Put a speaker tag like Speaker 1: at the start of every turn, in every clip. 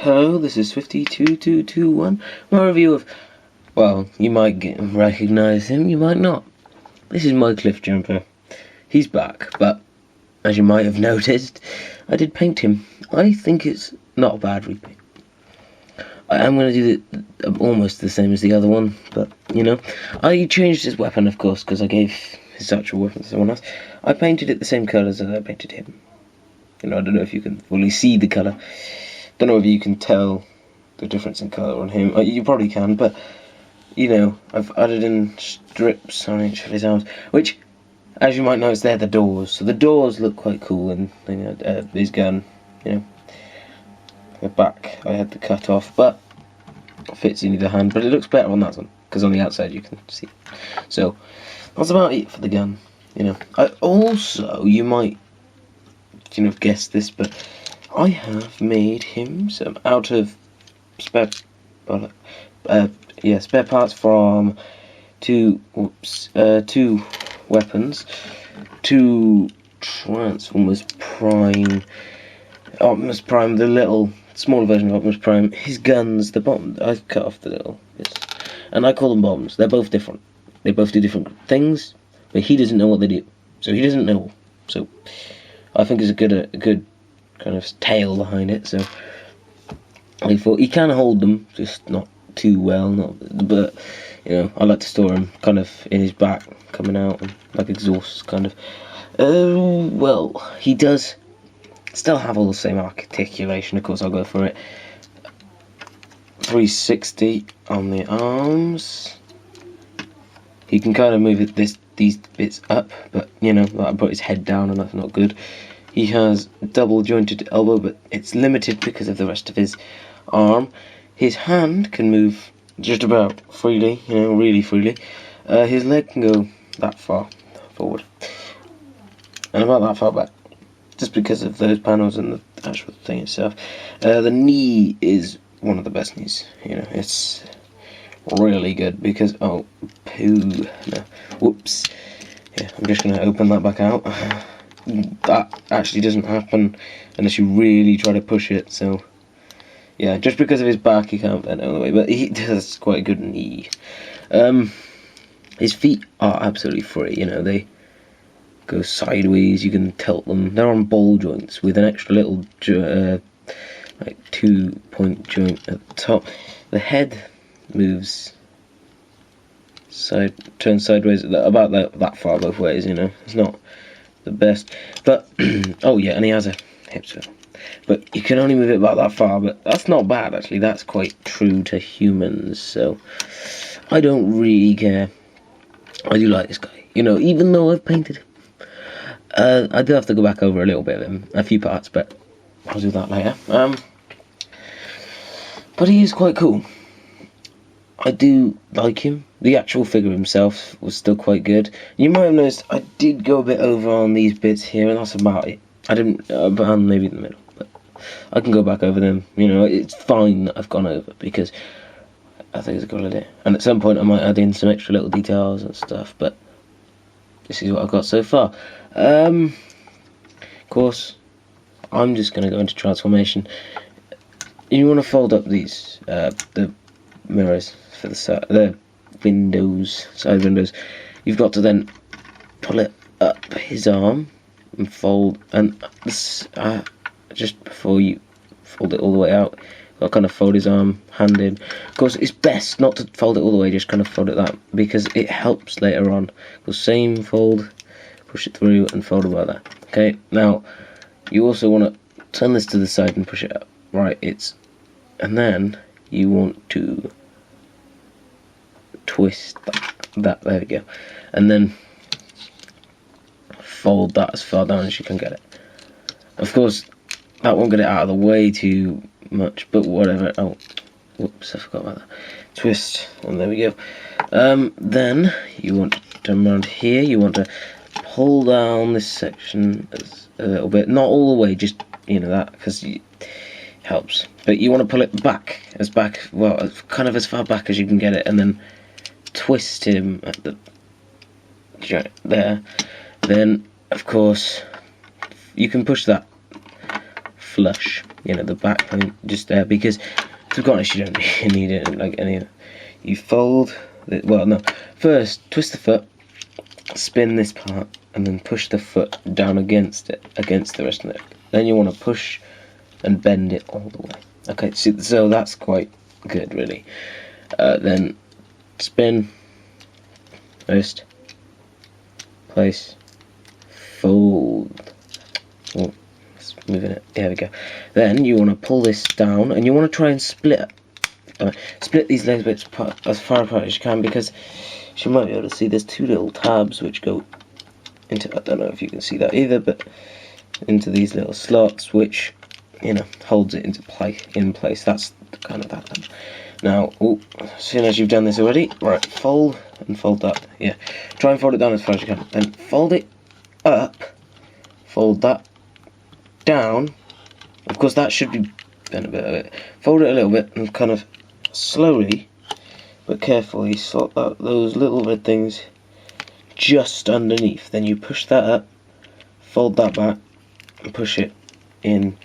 Speaker 1: Hello, this is 52221. My review of, well, you might recognise him, you might not. This is my cliffjumper. He's back, but as you might have noticed, I did paint him. I think it's not a bad repaint. I am going to do it almost the same as the other one, but, you know. I changed his weapon, of course, because I gave his actual weapon to someone else. I painted it the same colours as I painted him. You know, I don't know if you can fully see the colour. Don't know if you can tell the difference in colour on him. You probably can, but, you know, I've added in strips on each of his arms, which, as you might notice, they're the doors. So the doors look quite cool, and you know, his gun, you know, the back I had to cut off, but it fits in either hand. But it looks better on that one, because on the outside you can see. So that's about it for the gun. You know, I also, you might, you know, guess this, but I have made him some out of spare parts from two weapons, two Transformers Prime, Optimus Prime, the little smaller version of Optimus Prime. His guns, the bomb, I cut off the little bits, and I call them bombs. They're both different. They both do different things, but he doesn't know what they do, so he doesn't know. So I think it's a good kind of tale behind it. So I thought he can hold them, just not too well. But you know, I like to store him kind of in his back, coming out, and like exhausts, kind of. Well, he does still have all the same articulation. Of course, I'll go for it. 360 on the arms. He can kind of move these bits up, but you know, I put his head down, and that's not good. He has double jointed elbow, but it's limited because of the rest of his arm. His hand can move just about freely, you know, really freely. His leg can go that far forward, and about that far back, just because of those panels and the actual thing itself. The knee is one of the best knees, you know, it's really good because, oh, poo, no, whoops, yeah, I'm just going to open that back out. That actually doesn't happen unless you really try to push it, so yeah, just because of his back he can't bend all the way, but he does quite a good knee. His feet are absolutely free, you know, they go sideways, you can tilt them, they're on ball joints with an extra little like 2-point joint at the top. The head moves turns sideways about that far both ways, you know, it's not the best, but oh yeah, and he has a hip swivel, but you can only move it about that far, but that's not bad actually, that's quite true to humans, so I don't really care. I do like this guy, you know, even though I've painted him. I do have to go back over a little bit of him, a few parts, but I'll do that later. But he is quite cool. I do like him. The actual figure himself was still quite good. You might have noticed I did go a bit over on these bits here, and that's about it. I didn't, maybe in the middle, but I can go back over them. You know, it's fine that I've gone over, because I think it's a good idea. And at some point I might add in some extra little details and stuff, but this is what I've got so far. Of course, I'm just going to go into transformation. You want to fold up these, the mirrors for the windows, side windows. You've got to then pull it up his arm and fold, and just before you fold it all the way out, I'll kind of fold his arm handed. Of course, it's best not to fold it all the way, just kind of fold it that, because it helps later on. The same fold, push it through and fold it like that. Okay, now you also want to turn this to the side and push it up. Right, and then you want to twist that, there we go, and then fold that as far down as you can get it. Of course, that won't get it out of the way too much, but whatever. Oh, whoops, I forgot about that. Twist, and there we go. Then you want to turn around here, you want to pull down this section a little bit, not all the way, just, you know, that, because it helps, but you want to pull it back, well, kind of as far back as you can get it, and then twist him at the joint there. Then, of course, you can push that flush, you know, the back point just there, because to be honest, you don't need it like any. You fold it, well, no, first twist the foot, spin this part, and then push the foot down against it, against the rest of it. Then you want to push and bend it all the way. Okay, so that's quite good, really. Then spin, twist, place, fold. Oh, it's moving it. There we go. Then you want to pull this down, and you want to try and split these legs bits as far apart as you can, because you might be able to see there's two little tabs which go into, I don't know if you can see that either, but into these little slots, which, you know, holds it in place. That's kind of that. Now, as soon as you've done this already, right, fold and fold that. Yeah, try and fold it down as far as you can. Then fold it up, fold that down. Of course, that should be bent a bit of it. Fold it a little bit and kind of slowly but carefully slot those little red things just underneath. Then you push that up, fold that back, and push it in.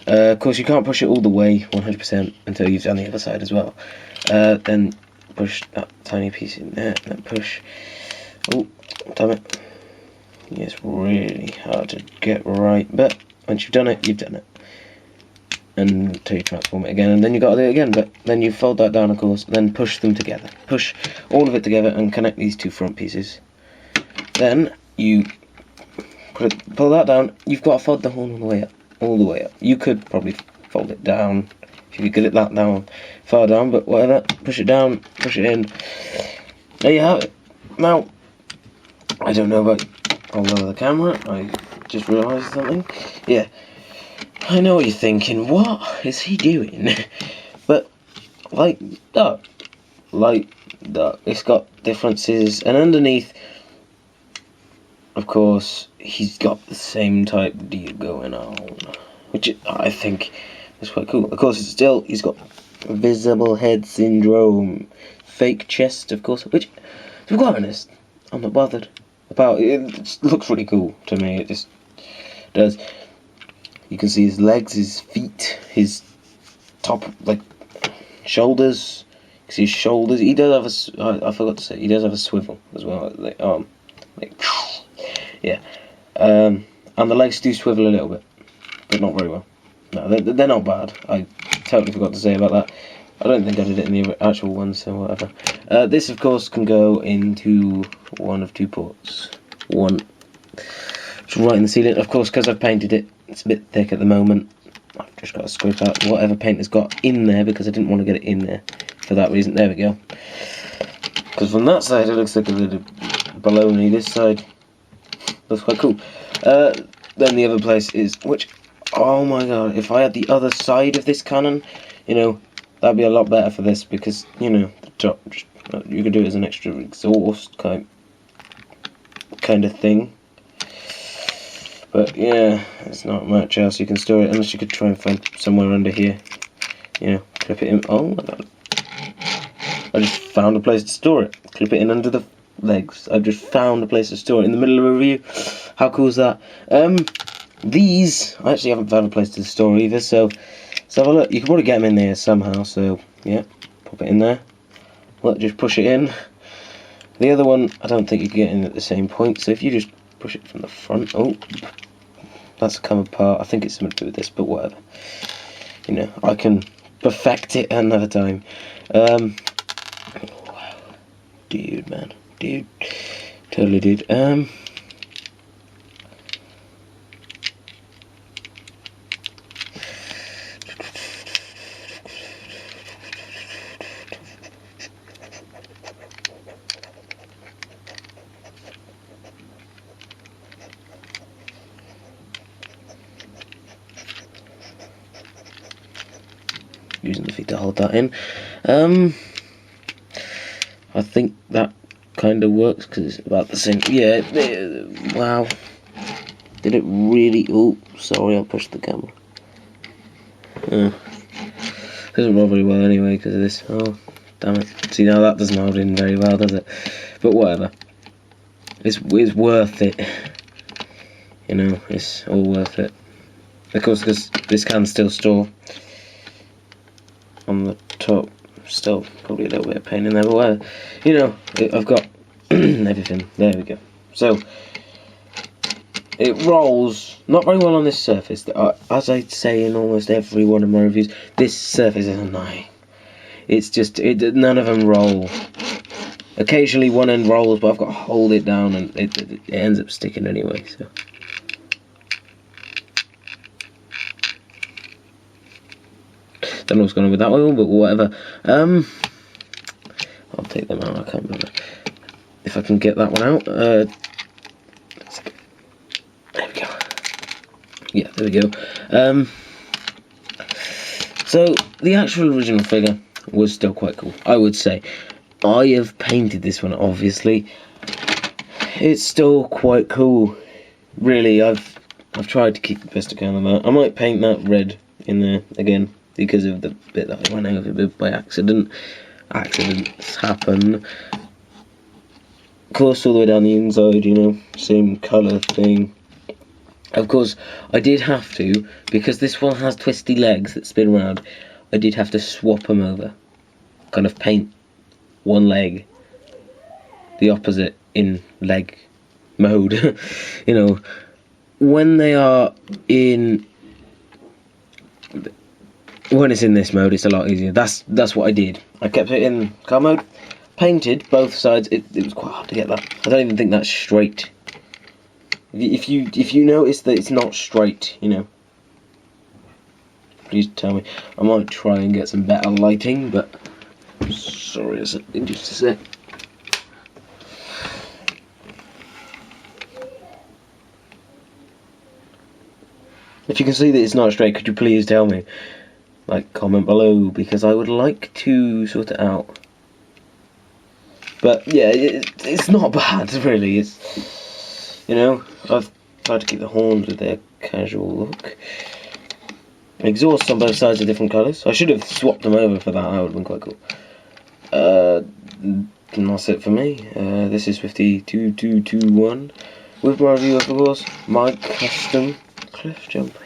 Speaker 1: Of course, you can't push it all the way 100% until you've done the other side as well. Then push that tiny piece in there, and then push. Oh, damn it. It's really hard to get right, but once you've done it, you've done it. And until you transform it again, and then you've got to do it again, but then you fold that down, of course, then push them together. Push all of it together and connect these two front pieces. Then you pull that down. You've got to fold the horn all the way up. All the way up. You could probably fold it down if you could get it that down, far down, but whatever. Push it down, push it in. There you have it. Now, I don't know about all over the camera. I just realised something. Yeah, I know what you're thinking. What is he doing? But like that, it's got differences, and underneath, of course, he's got the same type deal going on, which I think is quite cool. Of course, he's got visible head syndrome, fake chest, of course, which, to be quite honest, I'm not bothered about. It just looks really cool to me. It just does. You can see his legs, his feet, his top, like, shoulders. You can see his shoulders. He does have I forgot to say, he does have a swivel as well, like arm, like, yeah. And the legs do swivel a little bit, but not very well. No, they're not bad. I totally forgot to say about that. I don't think I did it in the actual one, so whatever. This, of course, can go into one of two ports. One, it's right in the ceiling. Of course, because I've painted it, it's a bit thick at the moment. I've just got to scrape out whatever paint has got in there, because I didn't want to get it in there for that reason. There we go. Because from that side, it looks like a little baloney. This side looks quite cool. Then the other place is, which, oh my god, if I had the other side of this cannon, you know, that'd be a lot better for this, because, you know, the top, you could do it as an extra exhaust kind of thing. But yeah, there's not much else you can store it, unless you could try and find somewhere under here, you know, clip it in. Oh my god, I just found a place to store it. Clip it in under the legs. I've just found a place to store it in the middle of a review. How cool is that? These, I actually haven't found a place to store either, so let's have a look. You can probably get them in there somehow, so yeah, pop it in there. Look, just push it in. The other one, I don't think you can get in at the same point, so if you just push it from the front, oh, that's come apart. I think it's something to do with this, but whatever. You know, I can perfect it another time. Wow. Dude, man. Dude. Totally dude. Using the feet to hold that in. I think that kind of works, because it's about the same. Yeah, wow. Did it really? Oh, sorry, I pushed the camera. Doesn't roll very well anyway because of this. Oh, damn it. See, now that doesn't hold in very well, does it? But whatever. It's worth it. You know, it's all worth it. Of course, because this can still store on the top. Still probably a little bit of pain in there, but whatever. You know, I've got everything. There we go. So it rolls not very well on this surface. As I say in almost every one of my reviews, this surface is annoying. It's just none of them roll. Occasionally one end rolls, but I've got to hold it down, and it ends up sticking anyway. So. Don't know what's going on with that oil, but whatever. I'll take them out. I can't remember if I can get that one out. There we go. Yeah, there we go. So the actual original figure was still quite cool, I would say. I have painted this one, obviously. It's still quite cool. Really, I've tried to keep the best I can of that. I might paint that red in there again, because of the bit that I went over with by accident. Accidents happen. Of course, all the way down the inside, you know, same colour thing. Of course, I did have to, because this one has twisty legs that spin around, I did have to swap them over. Kind of paint one leg the opposite in leg mode. You know, when they are in... When it's in this mode, it's a lot easier. That's what I did. I kept it in car mode, painted both sides. It was quite hard to get that. I don't even think that's straight. If you notice that it's not straight, you know, please tell me. I might try and get some better lighting, but sorry, just a sec. If you can see that it's not straight, could you please tell me? Like, comment below, because I would like to sort it out. But yeah, it's not bad, really. It's, you know, I've tried to keep the horns with their casual look. Exhausts on both sides are different colours. I should have swapped them over for that. That would have been quite cool. And that's it for me. This is 52221 with my review of course my custom cliff jumper.